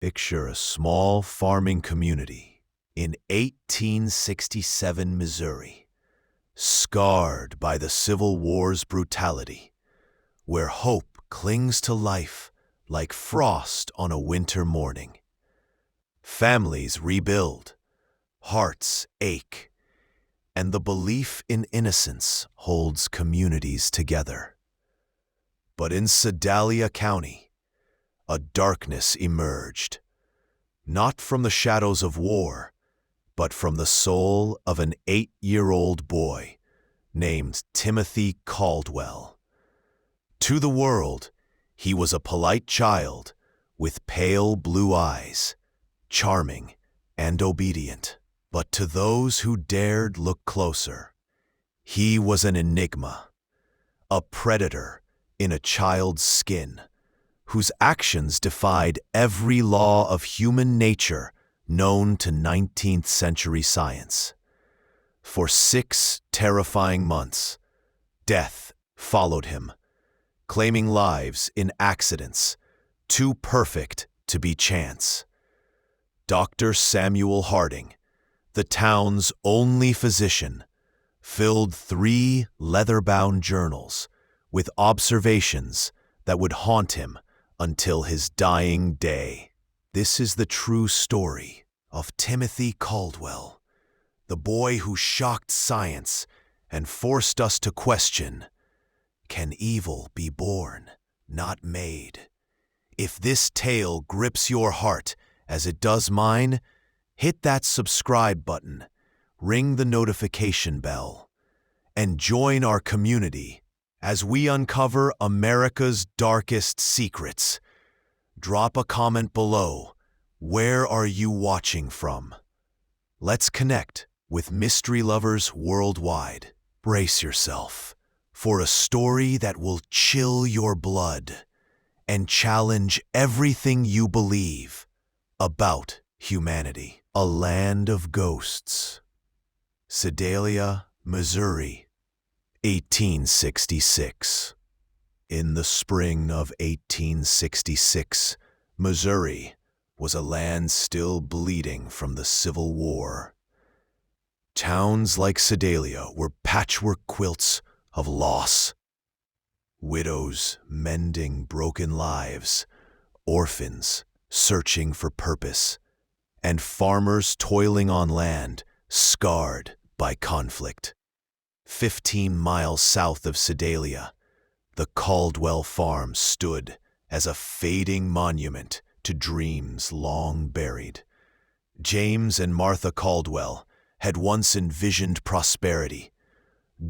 Picture a small farming community in 1867 Missouri, scarred by the Civil War's brutality, where hope clings to life like frost on a winter morning. Families rebuild, hearts ache, and the belief in innocence holds communities together. But in Sedalia County, a darkness emerged, not from the shadows of war, but from the soul of an 8-year-old boy named Timothy Caldwell. To the world, he was a polite child with pale blue eyes, charming and obedient. But to those who dared look closer, he was an enigma, a predator in a child's skin, whose actions defied every law of human nature known to 19th century science. For 6 terrifying months, death followed him, claiming lives in accidents too perfect to be chance. Dr. Samuel Harding, the town's only physician, filled 3 leather-bound journals with observations that would haunt him until his dying day. This is the true story of Timothy Caldwell, the boy who shocked science and forced us to question, can evil be born, not made? If this tale grips your heart as it does mine, hit that subscribe button, ring the notification bell, and join our community as we uncover America's darkest secrets. Drop a comment below. Where are you watching from? Let's connect with mystery lovers worldwide. Brace yourself for a story that will chill your blood and challenge everything you believe about humanity. A land of ghosts. Sedalia, Missouri, 1866. In the spring of 1866, Missouri was a land still bleeding from the Civil War. Towns like Sedalia were patchwork quilts of loss. Widows mending broken lives, orphans searching for purpose, and farmers toiling on land scarred by conflict. 15 miles south of Sedalia, the Caldwell farm stood as a fading monument to dreams long buried. James and Martha Caldwell had once envisioned prosperity,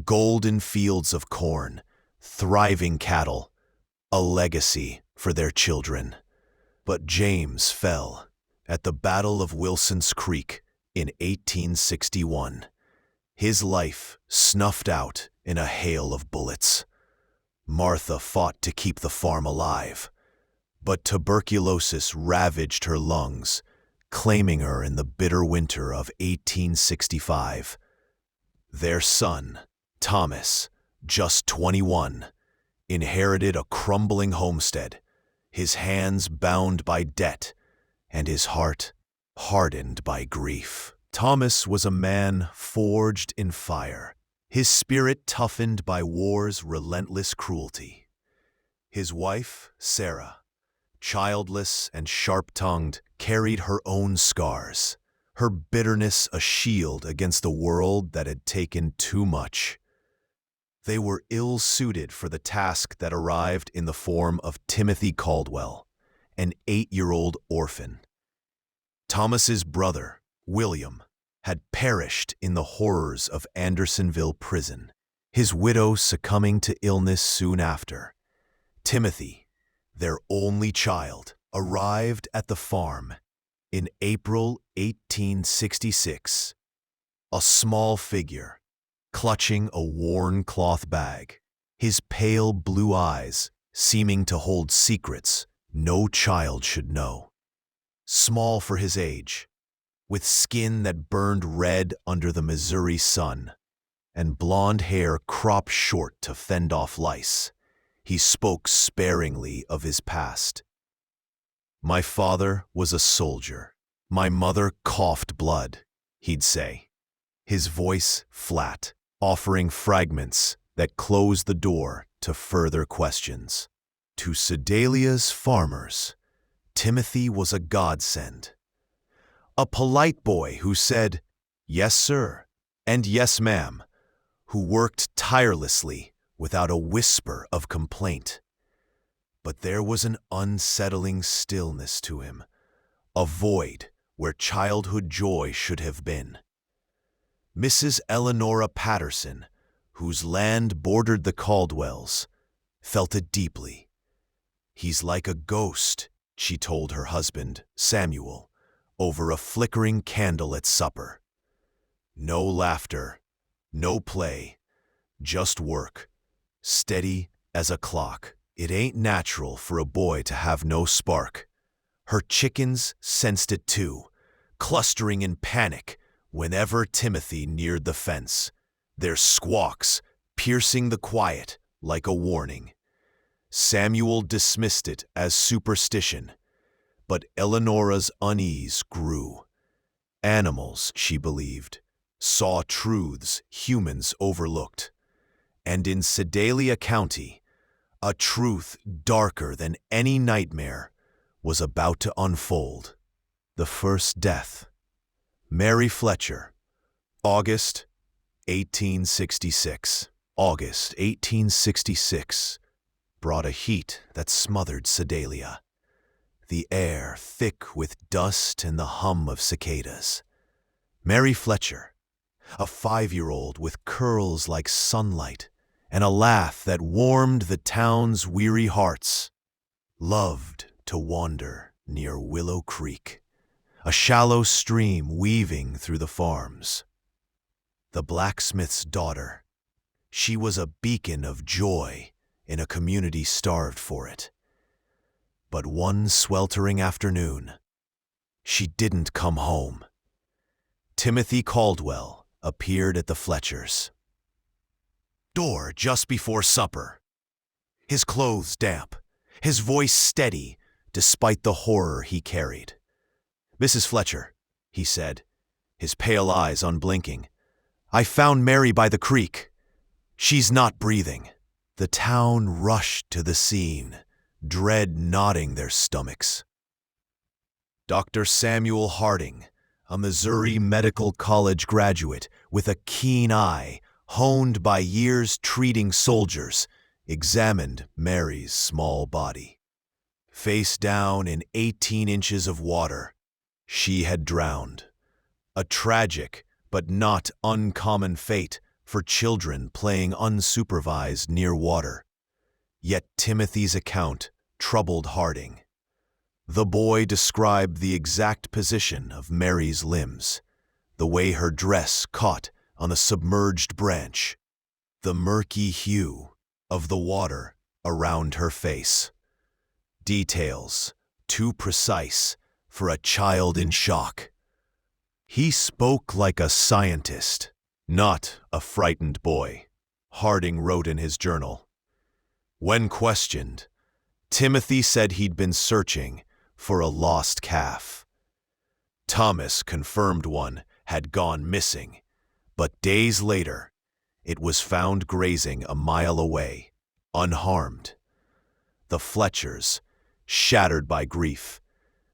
golden fields of corn, thriving cattle, a legacy for their children. But James fell at the Battle of Wilson's Creek in 1861, his life snuffed out in a hail of bullets. Martha fought to keep the farm alive, but tuberculosis ravaged her lungs, claiming her in the bitter winter of 1865. Their son, Thomas, just 21, inherited a crumbling homestead, his hands bound by debt and his heart hardened by grief. Thomas was a man forged in fire, his spirit toughened by war's relentless cruelty. His wife, Sarah, childless and sharp-tongued, carried her own scars, her bitterness a shield against the world that had taken too much. They were ill-suited for the task that arrived in the form of Timothy Caldwell, an 8-year-old orphan. Thomas's brother, William, had perished in the horrors of Andersonville prison, his widow succumbing to illness soon after. Timothy, their only child, arrived at the farm in April 1866, a small figure, clutching a worn cloth bag, his pale blue eyes seeming to hold secrets no child should know. Small for his age, with skin that burned red under the Missouri sun, and blonde hair cropped short to fend off lice, he spoke sparingly of his past. My father was a soldier. My mother coughed blood, he'd say, his voice flat, offering fragments that closed the door to further questions. To Sedalia's farmers, Timothy was a godsend. A polite boy who said, "Yes, sir," and "Yes, ma'am," who worked tirelessly without a whisper of complaint. But there was an unsettling stillness to him, a void where childhood joy should have been. Mrs. Eleanora Patterson, whose land bordered the Caldwells, felt it deeply. "He's like a ghost," she told her husband, Samuel, over a flickering candle at supper. No laughter, no play, just work, steady as a clock. It ain't natural for a boy to have no spark. Her chickens sensed it too, clustering in panic whenever Timothy neared the fence, their squawks piercing the quiet like a warning. Samuel dismissed it as superstition, but Eleanora's unease grew. Animals, she believed, saw truths humans overlooked. And in Sedalia County, a truth darker than any nightmare was about to unfold. The first death. Mary Fletcher, August 1866. August 1866 brought a heat that smothered Sedalia, the air thick with dust and the hum of cicadas. Mary Fletcher, a 5-year-old with curls like sunlight and a laugh that warmed the town's weary hearts, loved to wander near Willow Creek, a shallow stream weaving through the farms. The blacksmith's daughter, she was a beacon of joy in a community starved for it. But one sweltering afternoon, she didn't come home. Timothy Caldwell appeared at the Fletchers' door just before supper, his clothes damp, his voice steady despite the horror he carried. "Mrs. Fletcher," he said, his pale eyes unblinking, "I found Mary by the creek. She's not breathing." The town rushed to the scene, dread knotting their stomachs. Dr. Samuel Harding, a Missouri Medical College graduate with a keen eye honed by years treating soldiers, examined Mary's small body. Face down in 18 inches of water, she had drowned. A tragic but not uncommon fate for children playing unsupervised near water. Yet Timothy's account troubled Harding. The boy described the exact position of Mary's limbs, the way her dress caught on a submerged branch, the murky hue of the water around her face. Details too precise for a child in shock. He spoke like a scientist, not a frightened boy, Harding wrote in his journal. When questioned, Timothy said he'd been searching for a lost calf. Thomas confirmed one had gone missing, but days later, it was found grazing a mile away, unharmed. The Fletchers, shattered by grief,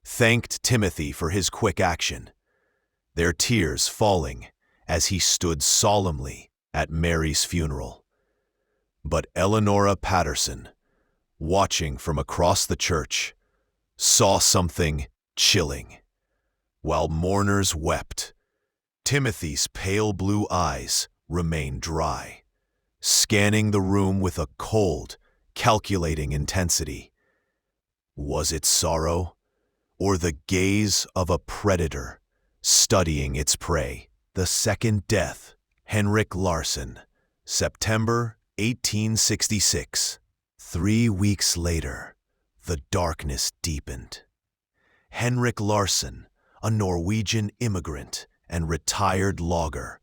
thanked Timothy for his quick action, their tears falling as he stood solemnly at Mary's funeral. But Eleanora Patterson, watching from across the church, saw something chilling. While mourners wept, Timothy's pale blue eyes remained dry, scanning the room with a cold, calculating intensity. Was it sorrow, or the gaze of a predator studying its prey? The second death, Henrik Larson, September 1866. 3 weeks later, the darkness deepened. Henrik Larson, a Norwegian immigrant and retired logger,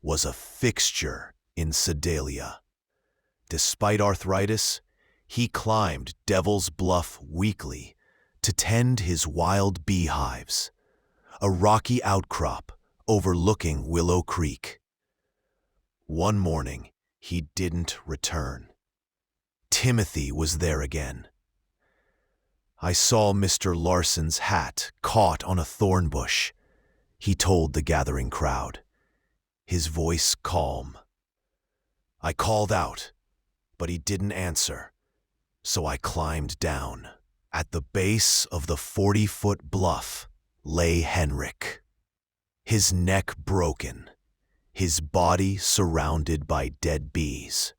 was a fixture in Sedalia. Despite arthritis, he climbed Devil's Bluff weekly to tend his wild beehives, a rocky outcrop overlooking Willow Creek. One morning, he didn't return. Timothy was there again. "I saw Mr. Larson's hat caught on a thorn bush," he told the gathering crowd, his voice calm. "I called out, but he didn't answer, so I climbed down. At the base of the 40-foot bluff lay Henrik, his neck broken, his body surrounded by dead bees,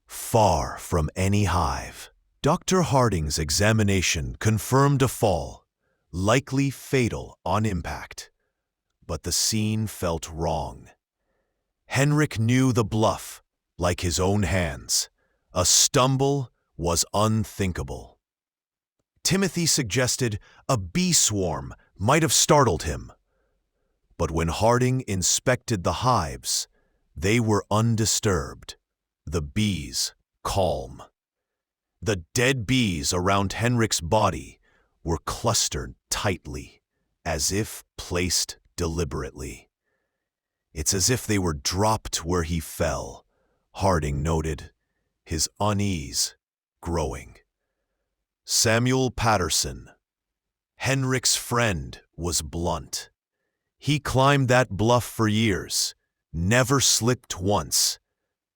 far from any hive. Dr. Harding's examination confirmed a fall, likely fatal on impact, but the scene felt wrong. Henrik knew the bluff like his own hands. A stumble was unthinkable. Timothy suggested a bee swarm might have startled him. But when Harding inspected the hives, they were undisturbed, the bees calm. The dead bees around Henrik's body were clustered tightly, as if placed deliberately. "It's as if they were dropped where he fell," Harding noted, his unease growing. Samuel Patterson, Henrik's friend, was blunt. "He climbed that bluff for years, never slipped once.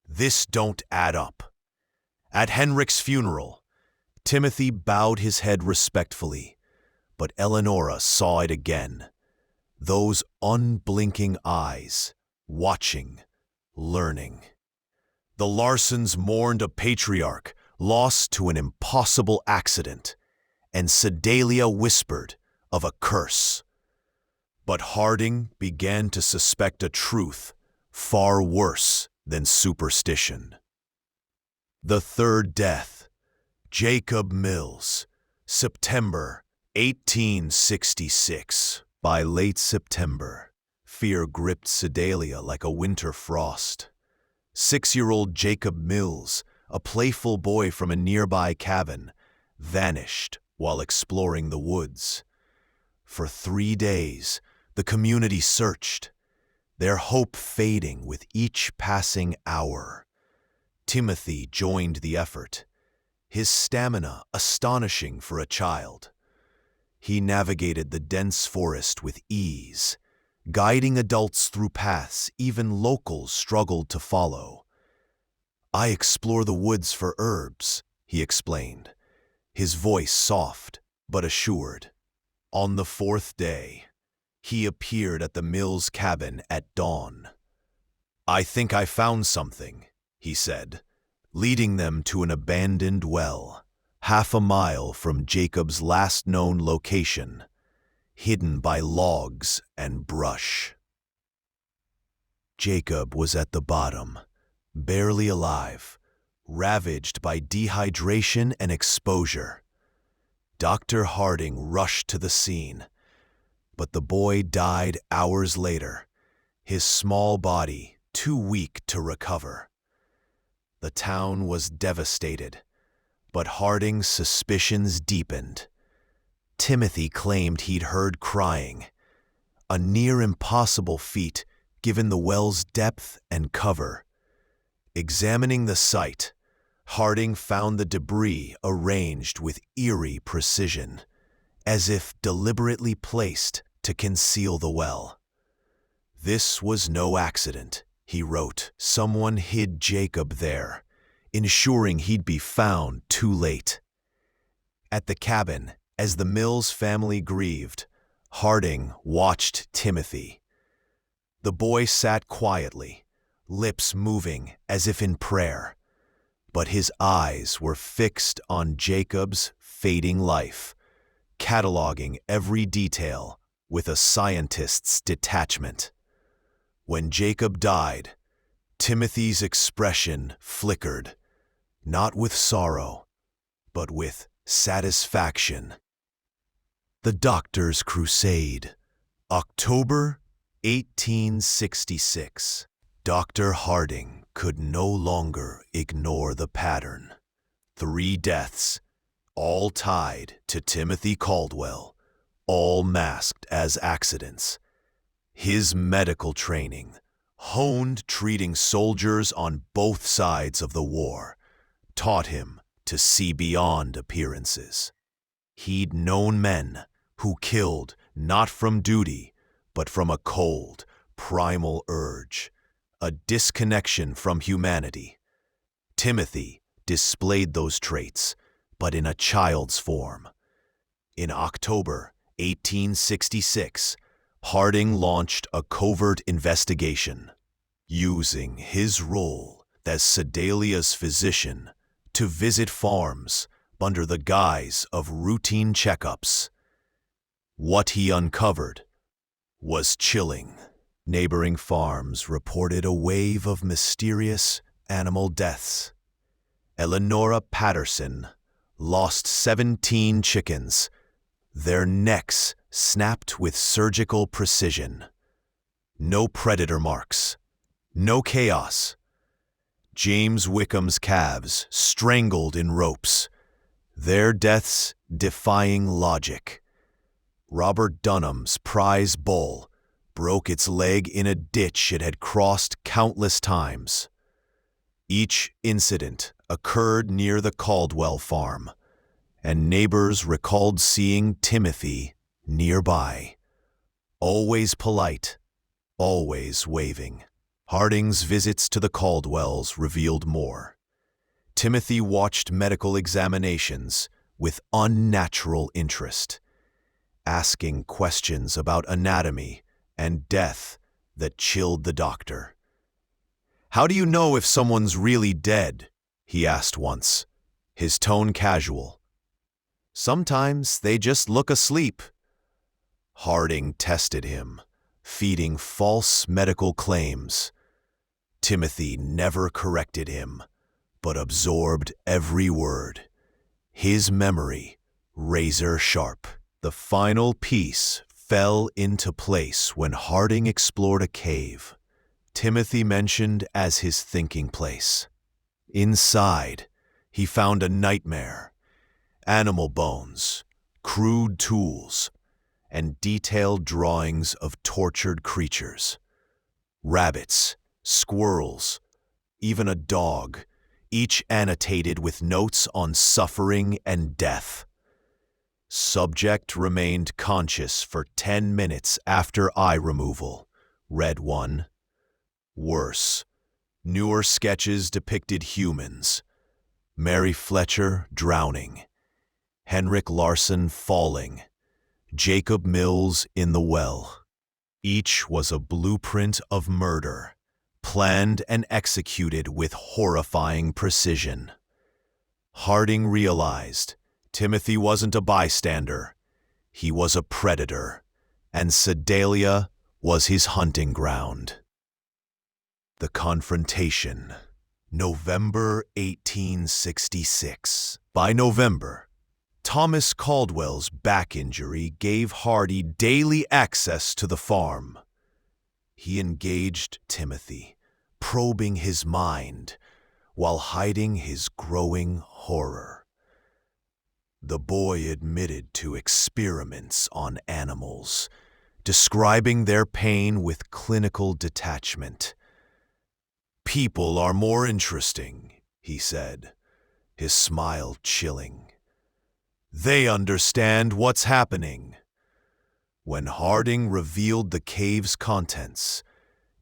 This don't add up." At Henrik's funeral, Timothy bowed his head respectfully, but Eleonora saw it again. Those unblinking eyes, watching, learning. The Larsons mourned a patriarch lost to an impossible accident, and Sedalia whispered of a curse. But Harding began to suspect a truth far worse than superstition. The third death, Jacob Mills, September 1866. By late September, fear gripped Sedalia like a winter frost. 6-year-old Jacob Mills, a playful boy from a nearby cabin, vanished while exploring the woods. For 3 days, the community searched, their hope fading with each passing hour. Timothy joined the effort, his stamina astonishing for a child. He navigated the dense forest with ease, guiding adults through paths even locals struggled to follow. "I explore the woods for herbs," he explained, his voice soft but assured. On the 4th day, he appeared at the Mills cabin at dawn. "I think I found something," he said, leading them to an abandoned well, half a mile from Jacob's last known location, hidden by logs and brush. Jacob was at the bottom, barely alive, ravaged by dehydration and exposure. Dr. Harding rushed to the scene, but the boy died hours later, his small body too weak to recover. The town was devastated, but Harding's suspicions deepened. Timothy claimed he'd heard crying, a near impossible feat given the well's depth and cover. Examining the site, Harding found the debris arranged with eerie precision, as if deliberately placed to conceal the well. "This was no accident," he wrote. "Someone hid Jacob there, ensuring he'd be found too late." At the cabin, as the Mills family grieved, Harding watched Timothy. The boy sat quietly, lips moving as if in prayer, but his eyes were fixed on Jacob's fading life, cataloging every detail with a scientist's detachment. When Jacob died, Timothy's expression flickered, not with sorrow, but with satisfaction. The Doctor's Crusade, October 1866. Dr. Harding could no longer ignore the pattern. 3 deaths, all tied to Timothy Caldwell, all masked as accidents. His medical training, honed treating soldiers on both sides of the war, taught him to see beyond appearances. He'd known men who killed not from duty, but from a cold, primal urge, a disconnection from humanity. Timothy displayed those traits, but in a child's form. In October 1866, Harding launched a covert investigation, using his role as Sedalia's physician to visit farms under the guise of routine checkups. What he uncovered was chilling. Neighboring farms reported a wave of mysterious animal deaths. Eleonora Patterson lost 17 chickens, their necks snapped with surgical precision. No predator marks, no chaos. James Wickham's calves strangled in ropes, their deaths defying logic. Robert Dunham's prize bull broke its leg in a ditch it had crossed countless times. Each incident occurred near the Caldwell farm, and neighbors recalled seeing Timothy nearby, always polite, always waving. Harding's visits to the Caldwells revealed more. Timothy watched medical examinations with unnatural interest, asking questions about anatomy and death that chilled the doctor. "How do you know if someone's really dead?" he asked once, his tone casual. "Sometimes they just look asleep." Harding tested him, feeding false medical claims. Timothy never corrected him, but absorbed every word. His memory, razor sharp. The final piece fell into place when Harding explored a cave Timothy mentioned as his thinking place. Inside, he found a nightmare: animal bones, crude tools, and detailed drawings of tortured creatures. Rabbits, squirrels, even a dog, each annotated with notes on suffering and death. "Subject remained conscious for 10 minutes after eye removal," read one. Worse, newer sketches depicted humans: Mary Fletcher drowning, Henrik Larsson falling, Jacob Mills in the well. Each was a blueprint of murder, planned and executed with horrifying precision. Harding realized Timothy wasn't a bystander. He was a predator, and Sedalia was his hunting ground. The confrontation. November 1866. By November, Thomas Caldwell's back injury gave Hardy daily access to the farm. He engaged Timothy, probing his mind while hiding his growing horror. The boy admitted to experiments on animals, describing their pain with clinical detachment. "People are more interesting," he said, his smile chilling. "They understand what's happening." When Harding revealed the cave's contents,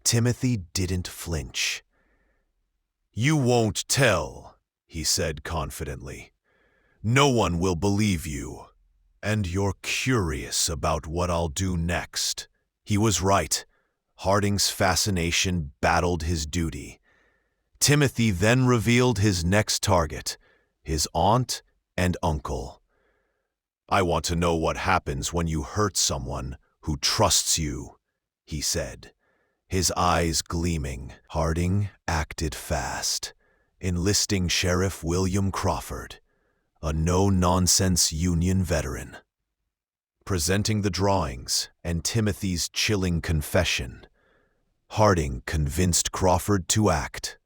Timothy didn't flinch. "You won't tell," he said confidently. "No one will believe you. And you're curious about what I'll do next." He was right. Harding's fascination battled his duty. Timothy then revealed his next target, his aunt and uncle. "I want to know what happens when you hurt someone who trusts you," he said, his eyes gleaming. Harding acted fast, enlisting Sheriff William Crawford, a no-nonsense Union veteran. Presenting the drawings and Timothy's chilling confession, Harding convinced Crawford to act.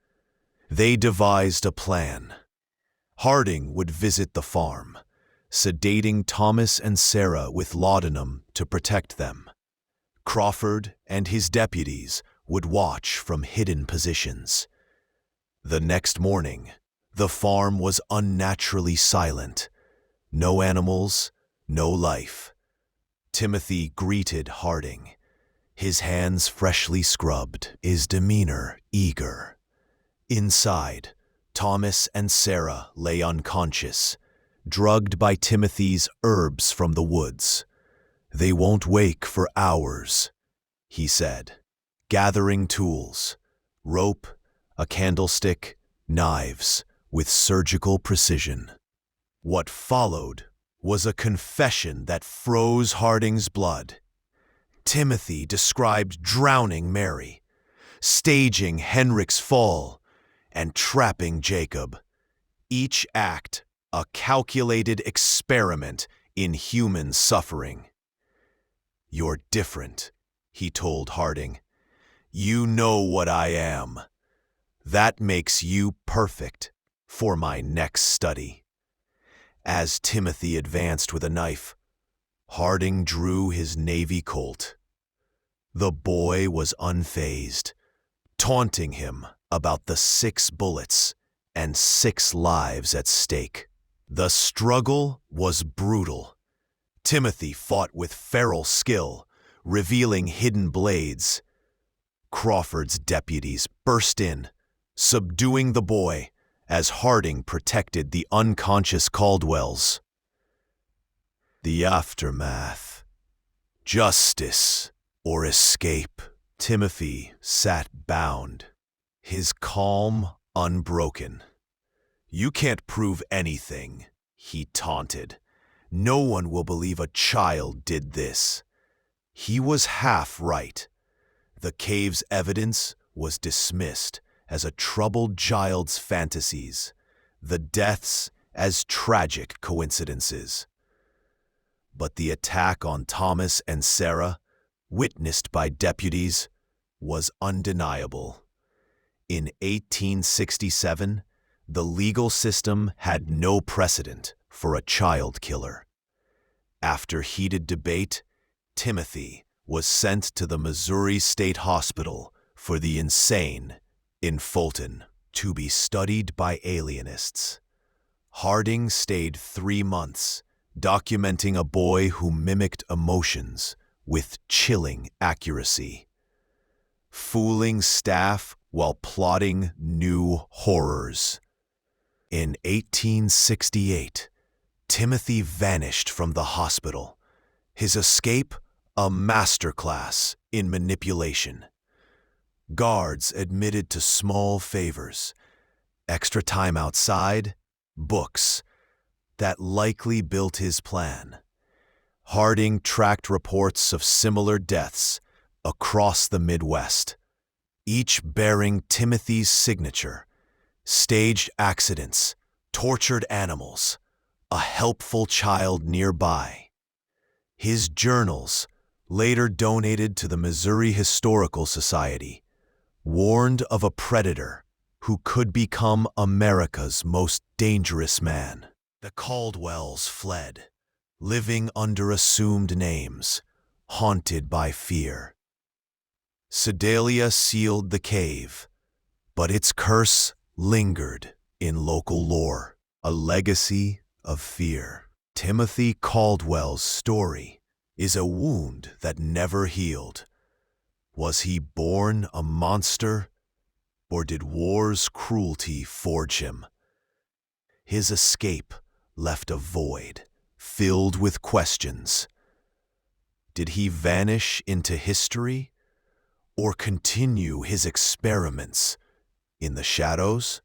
They devised a plan. Harding would visit the farm, sedating Thomas and Sarah with laudanum to protect them. Crawford and his deputies would watch from hidden positions. The next morning, the farm was unnaturally silent. No animals, no life. Timothy greeted Harding, his hands freshly scrubbed, his demeanor eager. Inside, Thomas and Sarah lay unconscious, drugged by Timothy's herbs from the woods. "They won't wake for hours," he said, gathering tools, rope, a candlestick, knives, with surgical precision. What followed was a confession that froze Harding's blood. Timothy described drowning Mary, staging Henrik's fall, and trapping Jacob, each act a calculated experiment in human suffering. "You're different," he told Harding. "You know what I am. That makes you perfect for my next study." As Timothy advanced with a knife, Harding drew his Navy Colt. The boy was unfazed, taunting him about the 6 bullets and 6 lives at stake. The struggle was brutal. Timothy fought with feral skill, revealing hidden blades. Crawford's deputies burst in, subduing the boy as Harding protected the unconscious Caldwells. The aftermath. Justice or escape. Timothy sat bound, his calm unbroken. "You can't prove anything," he taunted. "No one will believe a child did this." He was half right. The cave's evidence was dismissed as a troubled child's fantasies, the deaths as tragic coincidences. But the attack on Thomas and Sarah, witnessed by deputies, was undeniable. In 1867, the legal system had no precedent for a child killer. After heated debate, Timothy was sent to the Missouri State Hospital for the insane in Fulton to be studied by alienists. Harding stayed 3 months, documenting a boy who mimicked emotions with chilling accuracy, fooling staff while plotting new horrors. In 1868, Timothy vanished from the hospital, his escape a masterclass in manipulation. Guards admitted to small favors, extra time outside, books, that likely built his plan. Harding tracked reports of similar deaths across the Midwest, each bearing Timothy's signature: staged accidents, tortured animals, a helpful child nearby. His journals, later donated to the Missouri Historical Society, warned of a predator who could become America's most dangerous man. The Caldwells fled, living under assumed names, haunted by fear. Sedalia sealed the cave, but its curse lingered in local lore, a legacy of fear. Timothy Caldwell's story is a wound that never healed. Was he born a monster, or did war's cruelty forge him? His escape left a void filled with questions. Did he vanish into history, or continue his experiments in the shadows?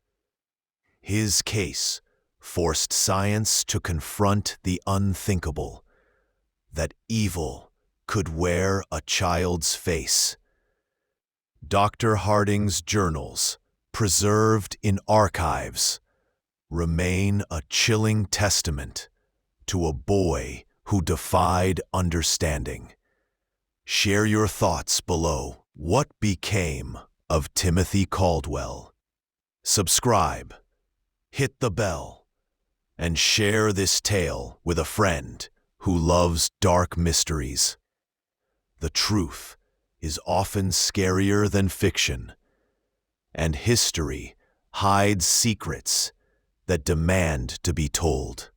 His case forced science to confront the unthinkable, that evil could wear a child's face. Dr. Harding's journals, preserved in archives, remain a chilling testament to a boy who defied understanding. Share your thoughts below. What became of Timothy Caldwell? Subscribe, hit the bell, and share this tale with a friend who loves dark mysteries. The truth is often scarier than fiction, and history hides secrets that demand to be told.